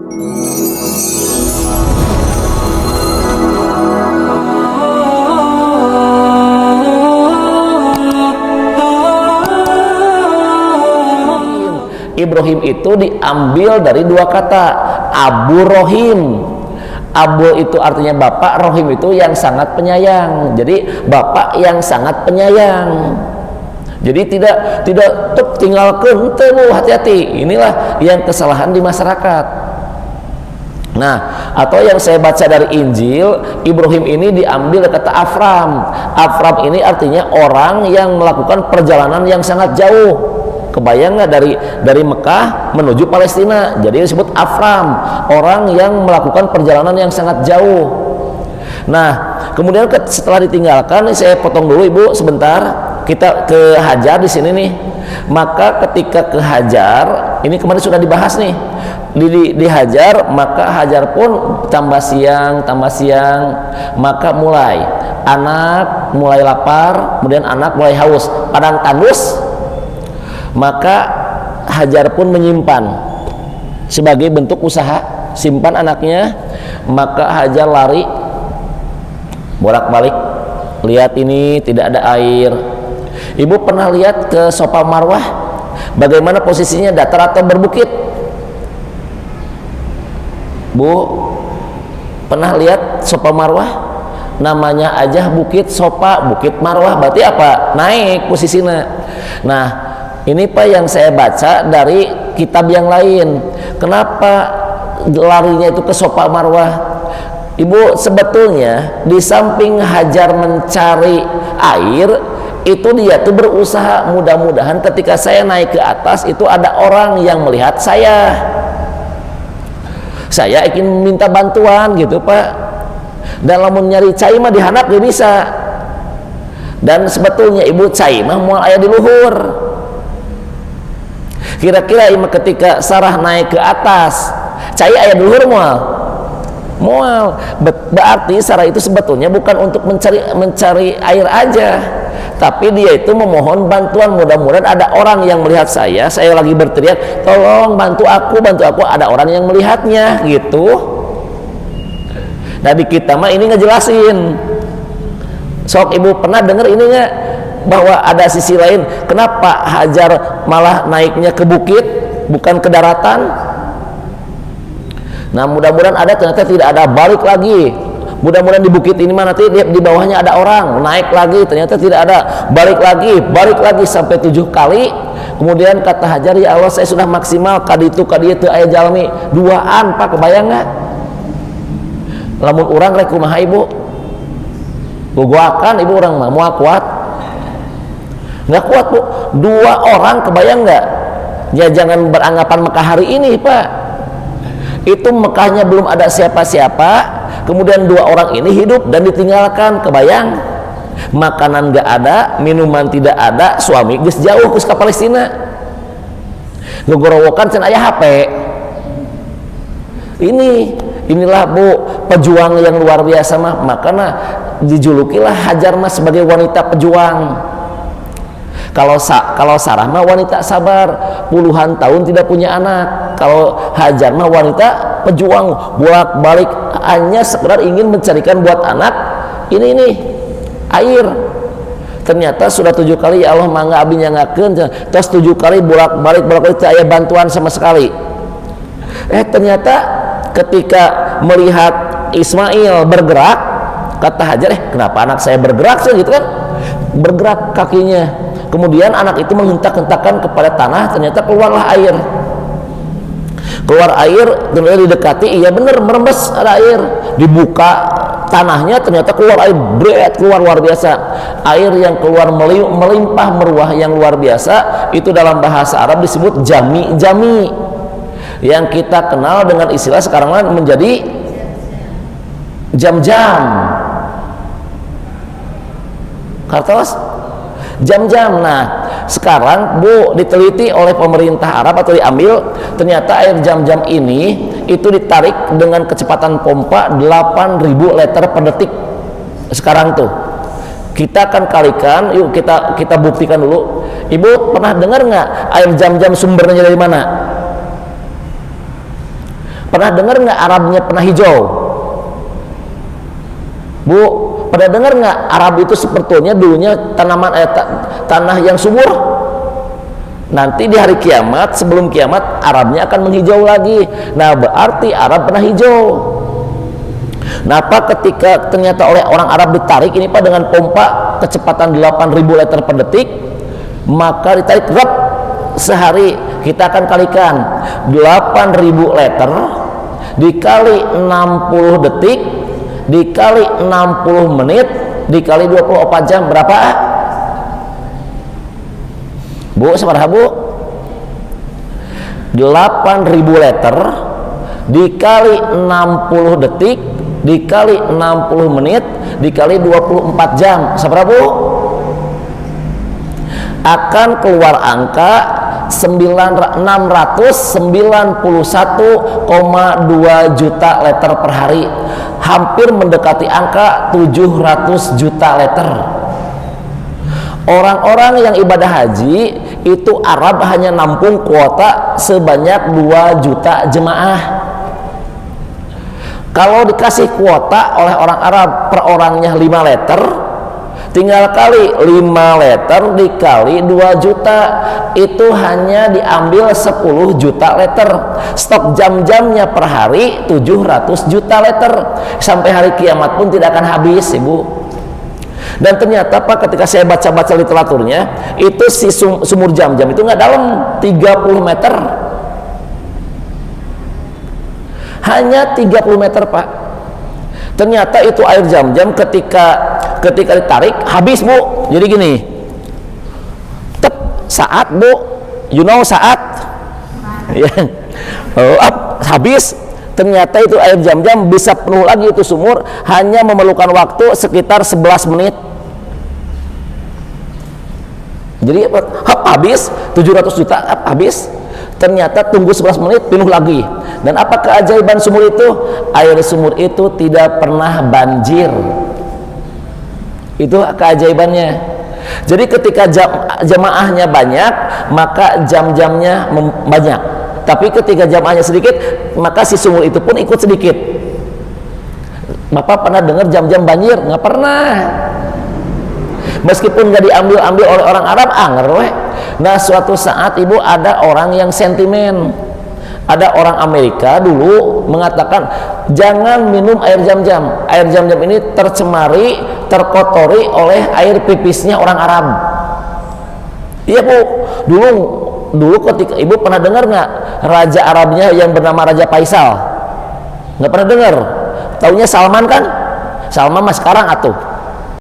Ibrahim itu diambil dari dua kata, Abu Rohim. Abu itu artinya bapak, Rohim itu yang sangat penyayang. Jadi bapak yang sangat penyayang. Jadi tidak tinggalkan, hati-hati. Inilah yang kesalahan di masyarakat. Nah, atau yang saya baca dari Injil, Ibrahim ini diambil dari kata Afram. Afram ini artinya orang yang melakukan perjalanan yang sangat jauh. Kebayang nggak dari Mekah menuju Palestina? Jadi disebut Afram, orang yang melakukan perjalanan yang sangat jauh. Nah, kemudian setelah ditinggalkan, saya potong dulu Ibu sebentar. Kita ke Hajar di sini nih. Maka ketika ke Hajar, ini kemarin sudah dibahas nih. Di Hajar, maka Hajar pun tambah siang, maka mulai anak mulai lapar, kemudian anak mulai haus, padang tandus. Maka Hajar pun menyimpan sebagai bentuk usaha, simpan anaknya. Maka Hajar lari bolak-balik, lihat ini tidak ada air. Ibu pernah lihat ke Safa Marwah bagaimana posisinya, datar atau berbukit? Bu, pernah lihat Safa Marwah? Namanya aja bukit Safa, bukit Marwah, berarti apa? Naik posisinya. Nah, ini Pak yang saya baca dari kitab yang lain. Kenapa larinya itu ke Safa Marwah? Ibu, sebetulnya di samping Hajar mencari air, itu dia tuh berusaha, mudah-mudahan ketika saya naik ke atas itu ada orang yang melihat saya ingin minta bantuan gitu Pak. Dan lamun nyari cai mah dihanap dia bisa. Dan sebetulnya Ibu, cai mah moal aya di luhur. Kira-kira ketika Sarah naik ke atas, cai aya di luhur moal. Berarti Sarah itu sebetulnya bukan untuk mencari air aja, tapi dia itu memohon bantuan. Mudah-mudahan ada orang yang melihat saya lagi berteriak, tolong bantu aku, ada orang yang melihatnya gitu. Nah, di kita mah ini ngejelasin. Sok Ibu pernah dengar ini nggak, bahwa ada sisi lain, kenapa Hajar malah naiknya ke bukit bukan ke daratan? Nah, mudah-mudahan ada, ternyata tidak ada, balik lagi. Mudah-mudahan di bukit ini mana nanti di bawahnya ada orang, naik lagi, ternyata tidak ada, balik lagi sampai 7 kali. Kemudian kata Hajar, ya Allah, saya sudah maksimal kaditu kaditu aya jalmi duaan Pak, kebayang nggak? Lamun urang rek kumaha Ibu? Guguakan Ibu, orang mah moal kuat? Nggak kuat Bu. 2 orang, kebayang nggak? Ya jangan beranggapan Mekah hari ini Pak. Itu Mekahnya belum ada siapa-siapa, kemudian 2 orang ini hidup dan ditinggalkan, kebayang? Makanan gak ada, minuman tidak ada, suami geus jauh ke Palestina, ngegorowokan can aya HP. Inilah Bu, pejuang yang luar biasa mah. Makanya dijulukilah Hajar mah sebagai wanita pejuang. Kalau Sarah mah wanita sabar, puluhan tahun tidak punya anak. Kalau Hajar mah wanita pejuang, bolak-balik hanya sekedar ingin mencarikan buat anak ini air. Ternyata sudah 7 kali, ya Allah mangga abi nyangakeun, terus 7 kali bolak-balik tidak ada bantuan sama sekali. Ternyata ketika melihat Ismail bergerak, kata Hajar, kenapa anak saya bergerak sih gitu kan? Bergerak kakinya. Kemudian anak itu menghentak-hentakan kepada tanah, ternyata keluarlah air. Keluar air, kemudian didekati, iya benar merembes ada air. Dibuka tanahnya, ternyata keluar air, keluar luar biasa. Air yang keluar melimpah meruah yang luar biasa, itu dalam bahasa Arab disebut jami. Yang kita kenal dengan istilah sekarang menjadi jam-jam. Kartos? Jam-jam. Nah, sekarang Bu, diteliti oleh pemerintah Arab atau diambil, ternyata air jam-jam ini itu ditarik dengan kecepatan pompa 8.000 liter per detik. Sekarang tuh kita akan kalikan, yuk kita buktikan dulu. Ibu pernah dengar nggak air jam-jam sumbernya dari mana? Pernah dengar nggak Arabnya pernah hijau? Bu, pernah dengar nggak Arab itu sebetulnya dulunya tanaman tanah yang subur? Nanti di hari kiamat, sebelum kiamat, Arabnya akan menghijau lagi. Nah, berarti Arab pernah hijau. Kenapa ketika ternyata oleh orang Arab ditarik ini Pak dengan pompa kecepatan 8.000 liter per detik, maka ditarik rep sehari, kita akan kalikan 8.000 liter dikali 60 detik dikali 60 menit dikali 24 jam berapa? Bu, seberapa Bu? 8.000 liter dikali 60 detik dikali 60 menit dikali 24 jam seberapa Bu? Akan keluar angka 691,2 juta liter per hari, hampir mendekati angka 700 juta liter. Orang-orang yang ibadah haji itu Arab hanya nampung kuota sebanyak 2 juta jemaah. Kalau dikasih kuota oleh orang Arab per orangnya 5 liter, tinggal kali 5 liter dikali 2 juta, itu hanya diambil 10 juta liter. Stok jam-jamnya per hari 700 juta liter. Sampai hari kiamat pun tidak akan habis, Ibu. Dan ternyata Pak, ketika saya baca-baca literaturnya, itu si sumur jam-jam itu nggak dalam 30 meter. Hanya 30 meter Pak. Ternyata itu air jam-jam ketika ditarik habis Bu. Jadi gini, saat Bu, you know saat ya, habis. Ternyata itu air jam-jam bisa penuh lagi itu sumur hanya memerlukan waktu sekitar 11 menit. Jadi habis 700 juta habis. Ternyata tunggu 11 menit penuh lagi. Dan apa keajaiban sumur itu? Air sumur itu tidak pernah banjir. Itu keajaibannya. Jadi ketika jamaahnya banyak, maka jam-jamnya banyak. Tapi ketika jamaahnya sedikit, maka si sumur itu pun ikut sedikit. Bapak pernah dengar jam-jam banjir? Nggak pernah. Meskipun nggak diambil oleh orang Arab, anger weh. Nah, suatu saat Ibu ada orang yang sentimen. Ada orang Amerika dulu mengatakan jangan minum air jam-jam. Air jam-jam ini tercemari, terkotori oleh air pipisnya orang Arab. Iya Bu, dulu ketika Ibu pernah dengar nggak raja Arabnya yang bernama Raja Faisal? Nggak pernah dengar? Taunya Salman kan? Salman mas sekarang atuh.